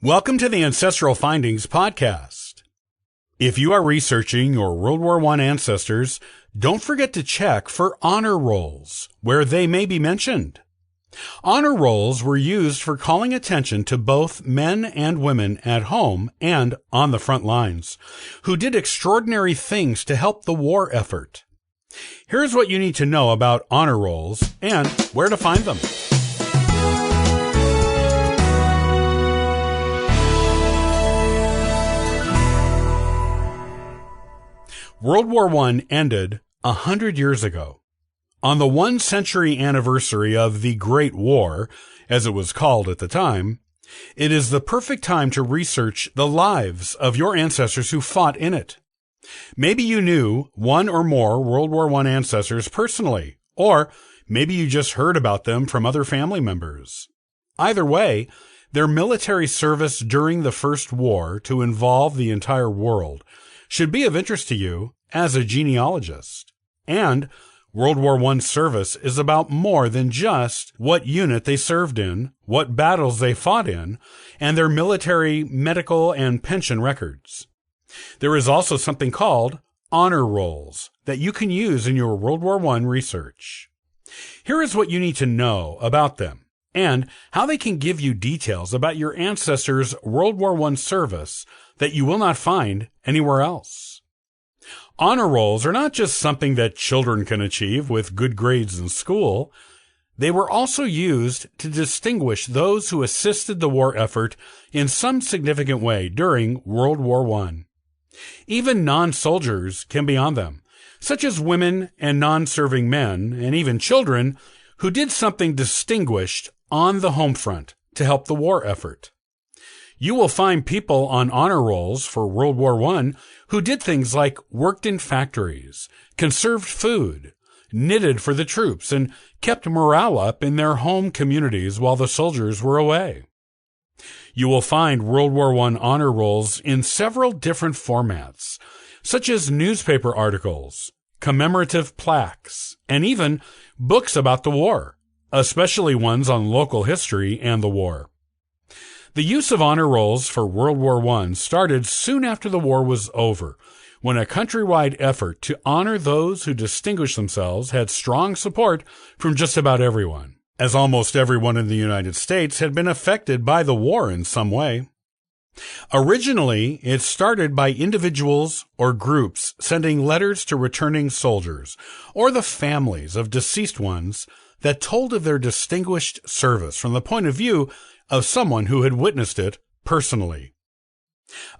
Welcome to the Ancestral Findings podcast. If you are researching your World War I ancestors, don't forget to check for honor rolls, where they may be mentioned. Honor rolls were used for calling attention to both men and women at home and on the front lines, who did extraordinary things to help the war effort. Here's what you need to know about honor rolls and where to find them. World War I ended 100 years ago. On the 1-century anniversary of the Great War, as it was called at the time, it is the perfect time to research the lives of your ancestors who fought in it. Maybe you knew one or more World War I ancestors personally, or maybe you just heard about them from other family members. Either way, their military service during the First War to involve the entire world should be of interest to you as a genealogist. And World War I service is about more than just what unit they served in, what battles they fought in, and their military, medical, and pension records. There is also something called honor rolls that you can use in your World War I research. Here is what you need to know about them and how they can give you details about your ancestors' World War I service that you will not find anywhere else. Honor rolls are not just something that children can achieve with good grades in school. They were also used to distinguish those who assisted the war effort in some significant way during World War I. Even non-soldiers can be on them, such as women and non-serving men, and even children who did something distinguished on the home front to help the war effort. You will find people on honor rolls for World War I who did things like worked in factories, conserved food, knitted for the troops, and kept morale up in their home communities while the soldiers were away. You will find World War I honor rolls in several different formats, such as newspaper articles, commemorative plaques, and even books about the war, especially ones on local history and the war. The use of honor rolls for World War I started soon after the war was over, when a countrywide effort to honor those who distinguished themselves had strong support from just about everyone, as almost everyone in the United States had been affected by the war in some way. Originally, it started by individuals or groups sending letters to returning soldiers or the families of deceased ones that told of their distinguished service from the point of view of someone who had witnessed it personally.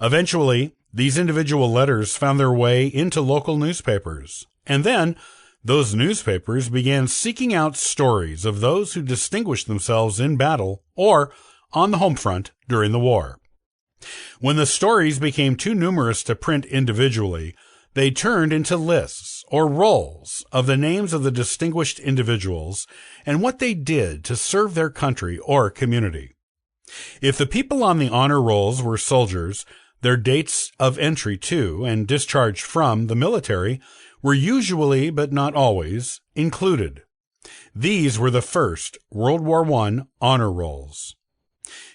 Eventually, these individual letters found their way into local newspapers, and then those newspapers began seeking out stories of those who distinguished themselves in battle or on the home front during the war. When the stories became too numerous to print individually, they turned into lists or rolls of the names of the distinguished individuals and what they did to serve their country or community. If the people on the honor rolls were soldiers, their dates of entry to and discharge from the military were usually, but not always, included. These were the first World War I honor rolls.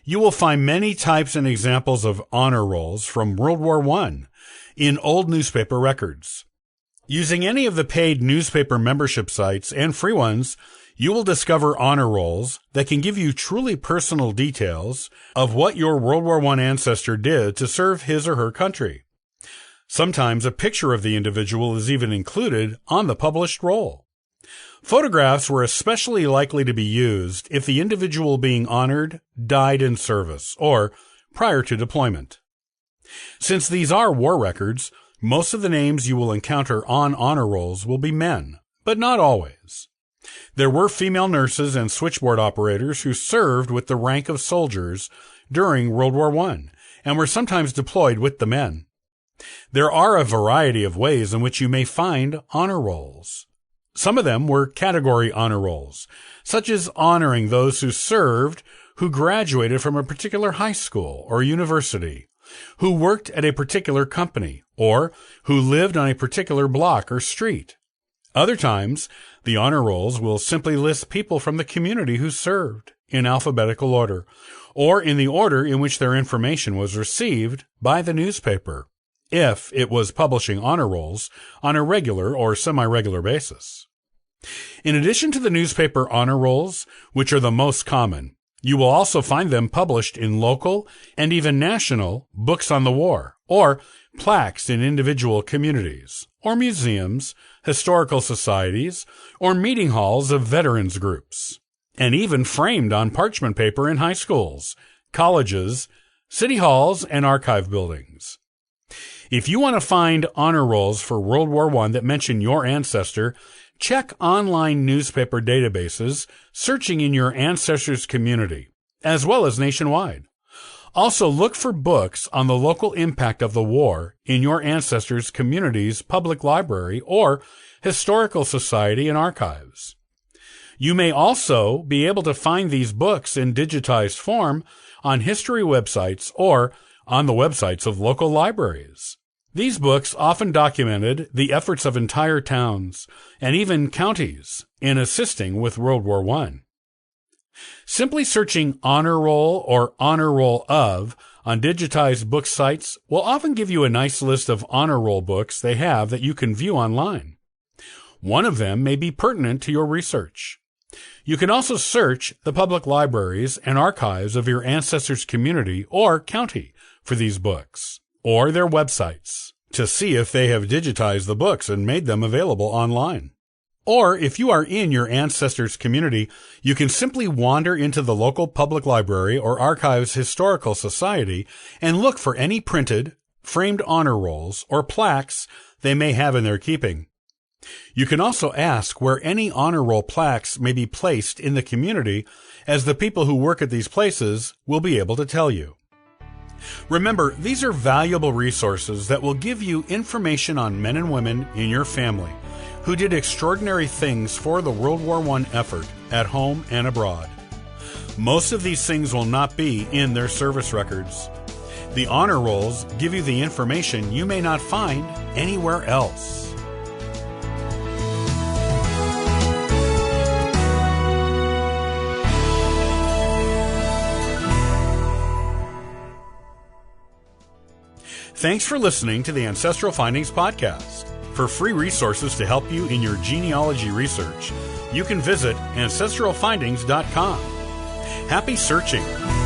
You will find many types and examples of honor rolls from World War I in old newspaper records. Using any of the paid newspaper membership sites and free ones, you will discover honor rolls that can give you truly personal details of what your World War I ancestor did to serve his or her country. Sometimes a picture of the individual is even included on the published roll. Photographs were especially likely to be used if the individual being honored died in service or prior to deployment. Since these are war records, most of the names you will encounter on honor rolls will be men, but not always. There were female nurses and switchboard operators who served with the rank of soldiers during World War I and were sometimes deployed with the men. There are a variety of ways in which you may find honor rolls. Some of them were category honor rolls, such as honoring those who served who graduated from a particular high school or university, who worked at a particular company, or who lived on a particular block or street. Other times, the honor rolls will simply list people from the community who served in alphabetical order, or in the order in which their information was received by the newspaper, if it was publishing honor rolls on a regular or semi-regular basis. In addition to the newspaper honor rolls, which are the most common, you will also find them published in local and even national books on the war, or plaques in individual communities, or museums, historical societies, or meeting halls of veterans groups, and even framed on parchment paper in high schools, colleges, city halls, and archive buildings. If you want to find honor rolls for World War I that mention your ancestor, check online newspaper databases searching in your ancestors' community, as well as nationwide. Also, look for books on the local impact of the war in your ancestors' community's public library or historical society and archives. You may also be able to find these books in digitized form on history websites or on the websites of local libraries. These books often documented the efforts of entire towns and even counties in assisting with World War I. Simply searching honor roll or honor roll of on digitized book sites will often give you a nice list of honor roll books they have that you can view online. One of them may be pertinent to your research. You can also search the public libraries and archives of your ancestors' community or county for these books, or their websites, to see if they have digitized the books and made them available online. Or if you are in your ancestors' community, you can simply wander into the local public library or archives historical society and look for any printed, framed honor rolls or plaques they may have in their keeping. You can also ask where any honor roll plaques may be placed in the community, as the people who work at these places will be able to tell you. Remember, these are valuable resources that will give you information on men and women in your family who did extraordinary things for the World War I effort at home and abroad. Most of these things will not be in their service records. The honor rolls give you the information you may not find anywhere else. Thanks for listening to the Ancestral Findings Podcast. For free resources to help you in your genealogy research, you can visit ancestralfindings.com. Happy searching!